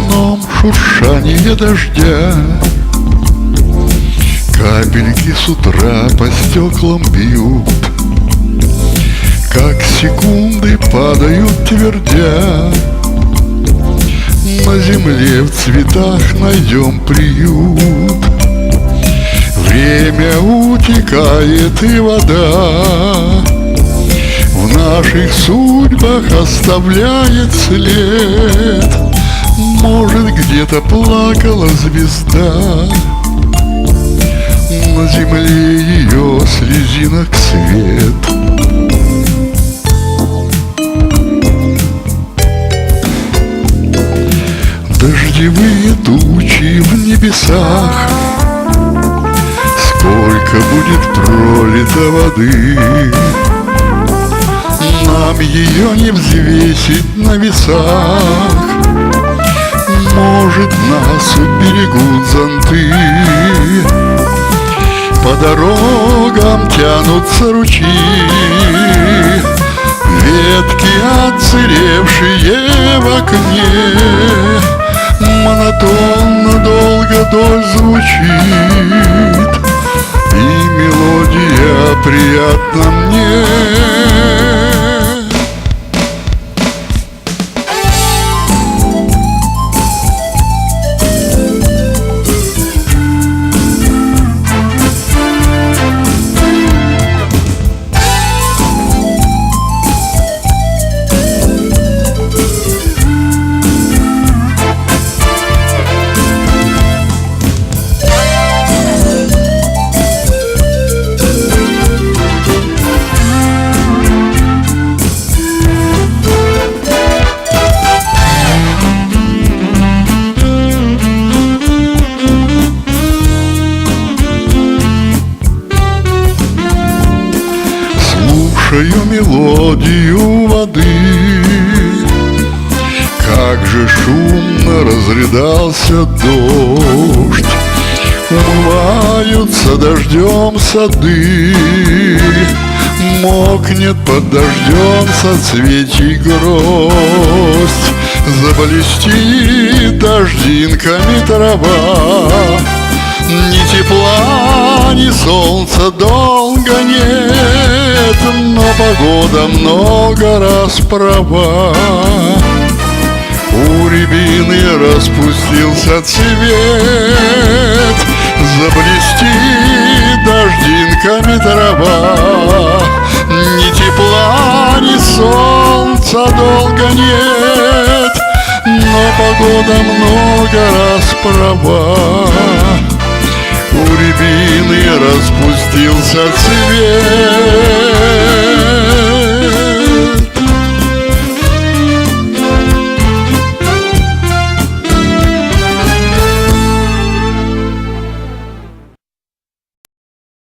окном шуршание дождя, капельки с утра по стеклам бьют, как секунды падают твердя. На земле в цветах найдем приют. Время утекает, и вода в наших судьбах оставляет след. Может, где-то плакала звезда, на земле ее слезинок свет. Дождевые тучи в небесах, сколько будет пролито воды, нам ее не взвесить на весах. Может, нас уберегут зонты, по дорогам тянутся ручьи, ветки отсыревшие в окне. Монотонно долго дождь звучит, и мелодия приятна мне. Слушаю мелодию воды, как же шумно разрыдался дождь. Умываются дождем сады, мокнет под дождем соцветий гроздь. Заблестит дождинками трава, ни тепла, ни солнца долго нет, но погода много раз права. У рябины распустился цвет, заблестит дождинками трава, ни тепла, ни солнца долго нет, но погода много раз права. У рябины распустился цвет,